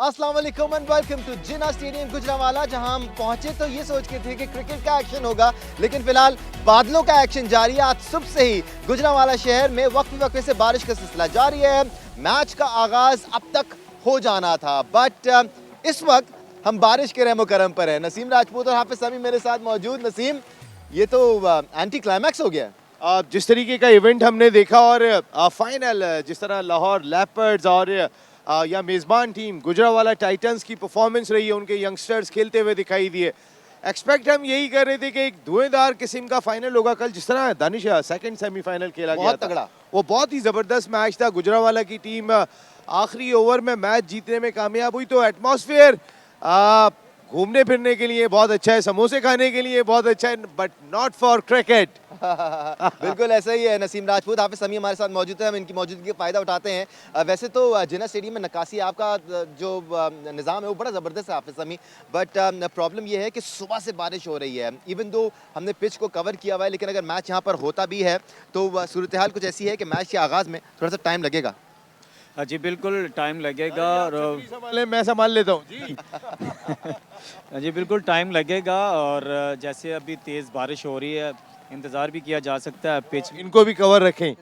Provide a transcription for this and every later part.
अस्सलाम वालेकुम and welcome to Jinnah stadium Gujranwala, जहां हम पहुंचे तो ये सोच के थे कि क्रिकेट का एक्शन होगा, लेकिन फिलहाल बादलों का एक्शन जारी है। आज सुबह से ही गुजरांवाला शहर में वक्फे से बारिश का सिलसिला जारी है। मैच का आगाज अब तक हो जाना था, बट इस वक्त हम बारिश के रहमो करम पर है। नसीम राजपूत और हाफिज समी मेरे साथ मौजूद। नसीम, ये तो एंटी क्लाइमैक्स हो गया। जिस तरीके का इवेंट हमने देखा और फाइनल जिस तरह लाहौर लेपर्ड्स और या मेज़बान टीम गुजरांवाला टाइटंस की परफॉर्मेंस रही है, उनके यंगस्टर्स खेलते हुए दिखाई दिए। एक्सपेक्ट हम यही कर रहे थे कि एक धुएंधार किस्म का फाइनल होगा कल। जिस तरह दानिश सेकंड सेमीफाइनल खेला गया था, तगड़ा, वो बहुत ही ज़बरदस्त मैच था। गुजरांवाला की टीम आखिरी ओवर में मैच जीतने में कामयाब हुई। तो एटमॉस्फेयर घूमने फिरने के लिए बहुत अच्छा है, समोसे खाने के लिए बहुत अच्छा है, बट नॉट फॉर क्रिकेट। बिल्कुल ऐसा ही है। नसीम राजपूत, हाफिज समी हमारे साथ मौजूद है, हम इनकी मौजूदगी का फ़ायदा उठाते हैं। वैसे तो जिन्ना स्टेडियम में नक्काशी आपका जो निज़ाम है वो बड़ा ज़बरदस्त है हाफिज समी, बट प्रॉब्लम ये है कि सुबह से बारिश हो रही है। इवन दो हमने पिच को कवर किया हुआ है, लेकिन अगर मैच यहाँ पर होता भी है तो सूरत हाल कुछ ऐसी है कि मैच के आगाज़ में थोड़ा सा टाइम लगेगा। जी बिल्कुल टाइम लगेगा और मैं संभाल लेता हूँ जी। जी बिल्कुल टाइम लगेगा। और जैसे अभी तेज़ बारिश हो रही है, इंतज़ार भी किया जा सकता है। पिच इनको भी कवर रखें।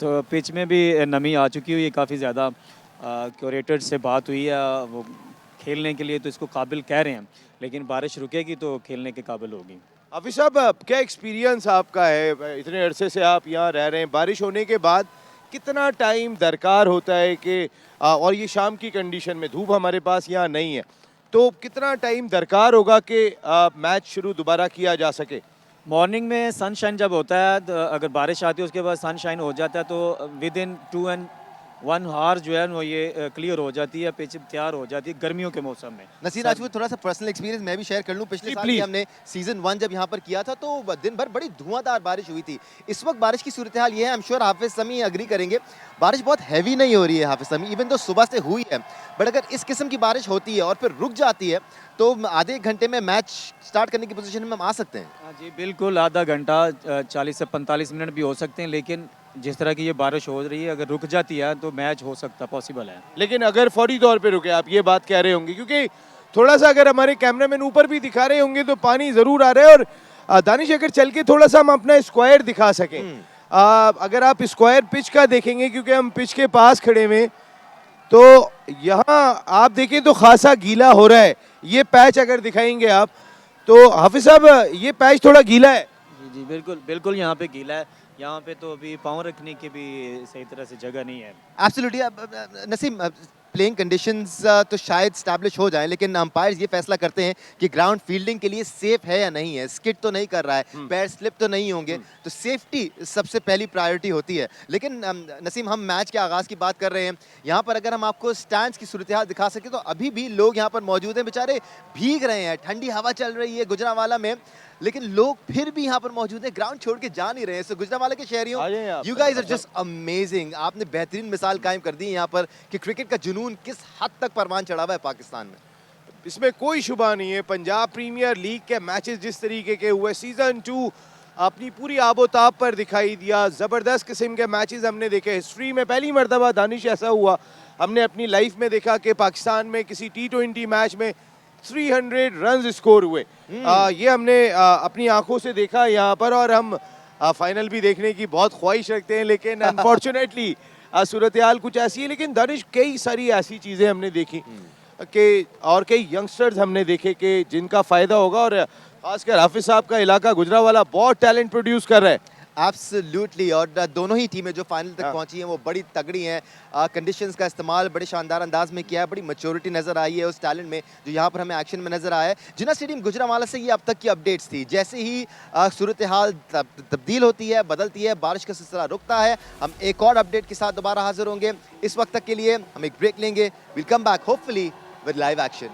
तो पिच में भी नमी आ चुकी हुई है काफ़ी ज़्यादा। क्यूरेटर से बात हुई है, वो खेलने के लिए तो इसको काबिल कह रहे हैं, लेकिन बारिश रुकेगी तो खेलने के काबिल होगी। हाफिज साहब, क्या एक्सपीरियंस आपका है? इतने अरसे से आप यहाँ रह रहे हैं, बारिश होने के बाद कितना टाइम दरकार होता है कि और ये शाम की कंडीशन में धूप हमारे पास यहाँ नहीं है, तो कितना टाइम दरकार होगा कि मैच शुरू दोबारा किया जा सके? मॉर्निंग में सनशाइन जब होता है, तो अगर बारिश आती है उसके बाद सनशाइन हो जाता है, तो विद इन 2 and 1 आवर जो है वो ये क्लियर हो जाती है, पिच तैयार हो जाती है गर्मियों के मौसम में। नसीर राजपूत, थोड़ा सा पर्सनल एक्सपीरियंस मैं भी शेयर कर लूं। पिछले साल भी हमने सीजन 1 जब यहाँ पर किया था तो दिन भर बड़ी धुआंधार बारिश हुई थी। इस वक्त बारिश की सूरत हाल ये है, आई एम श्योर हाफिज समी अग्री करेंगे, बारिश बहुत हैवी नहीं हो रही है हाफिज समी, इवन तो सुबह से हुई है, बट अगर इस किस्म की बारिश होती है और फिर रुक जाती है तो आधे एक घंटे में मैच स्टार्ट करने की पोजीशन में हम आ सकते हैं। जी बिल्कुल, आधा घंटा 40 से 45 मिनट भी हो सकते हैं, लेकिन जिस तरह की ये बारिश हो रही है, अगर रुक जाती है तो मैच हो सकता, पॉसिबल है। लेकिन अगर फौरी तौर पे रुके, आप ये बात कह रहे होंगे, क्योंकि थोड़ा सा अगर हमारे कैमरामैन ऊपर भी दिखा रहे होंगे तो पानी ज़रूर आ रहा है। और दानिश, अगर चल के थोड़ा सा हम अपना स्क्वायर दिखा सकें, अगर आप स्क्वायर पिच का देखेंगे, क्योंकि हम पिच के पास खड़े हुए, तो यहाँ आप देखें तो खासा गीला हो रहा है। ये पैच अगर दिखाएंगे आप, तो हाफिज साहब ये पैच थोड़ा गीला है। जी जी बिल्कुल बिल्कुल, यहाँ पे गीला है। यहाँ पे तो अभी पाँव रखने की भी सही तरह से जगह नहीं है। एब्सोल्युटली। नसीम, प्लेइंग कंडीशंस तो शायद स्टैब्लिश हो जाएं, लेकिन अंपायर्स ये फैसला करते हैं कि ग्राउंड फील्डिंग के लिए सेफ है या नहीं है, स्किड तो नहीं कर रहा है, पैर स्लिप तो नहीं होंगे, तो सेफ्टी सबसे पहली प्रायोरिटी होती है। लेकिन नसीम, हम मैच के आगाज़ की बात कर रहे हैं, यहाँ पर अगर हम आपको स्टैंड्स की सूरत हाल दिखा सकें तो अभी भी लोग यहाँ पर मौजूद हैं, बेचारे भीग रहे हैं, ठंडी हवा चल रही है गुजरांवाला में, लेकिन लोग फिर भी यहाँ पर मौजूद हैं, ग्राउंड छोड़ के जा नहीं रहे हैं। सो गुजरांवाला के शहरियों, you guys are just amazing. आपने बेहतरीन मिसाल कायम कर दी यहाँ पर कि क्रिकेट का जुनून किस हद तक परवान चढ़ा हुआ है पाकिस्तान में। इसमें कोई शुबा नहीं है। पंजाब प्रीमियर लीग के मैचेस जिस तरीके के हुए, सीजन 2 अपनी पूरी आबोताब पर दिखाई दिया। ज़बरदस्त किस्म के मैचेस हमने देखे। हिस्ट्री में पहली मरतबा दानिश ऐसा हुआ हमने अपनी लाइफ में देखा कि पाकिस्तान में किसी T20 मैच में 300 रन स्कोर हुए। ये हमने अपनी आंखों से देखा यहाँ पर, और हम फाइनल भी देखने की बहुत ख्वाहिश रखते हैं, लेकिन अनफॉर्चुनेटली सूरत हाल कुछ ऐसी है। लेकिन दानिश, कई सारी ऐसी चीज़ें हमने देखी कि और कई यंगस्टर्स हमने देखे कि जिनका फ़ायदा होगा, और खासकर हाफिज साहब का इलाका गुजरांवाला बहुत टैलेंट प्रोड्यूस कर रहा है। एब्सोल्युटली। और दोनों ही टीमें जो फाइनल तक पहुंची हैं वो बड़ी तगड़ी हैं। कंडीशंस का इस्तेमाल बड़े शानदार अंदाज में किया है, बड़ी मैच्योरिटी नज़र आई है उस टैलेंट में जो यहाँ पर हमें एक्शन में नज़र आया है। जिन्ना स्टेडियम गुजरांवाला से ये अब तक की अपडेट्स थी। जैसे ही सूरत हाल तब्दील होती है, बदलती है, बारिश का सिलसिला रुकता है, हम एक और अपडेट के साथ दोबारा हाजिर होंगे। इस वक्त तक के लिए हम एक ब्रेक लेंगे। Will come back hopefully with live action.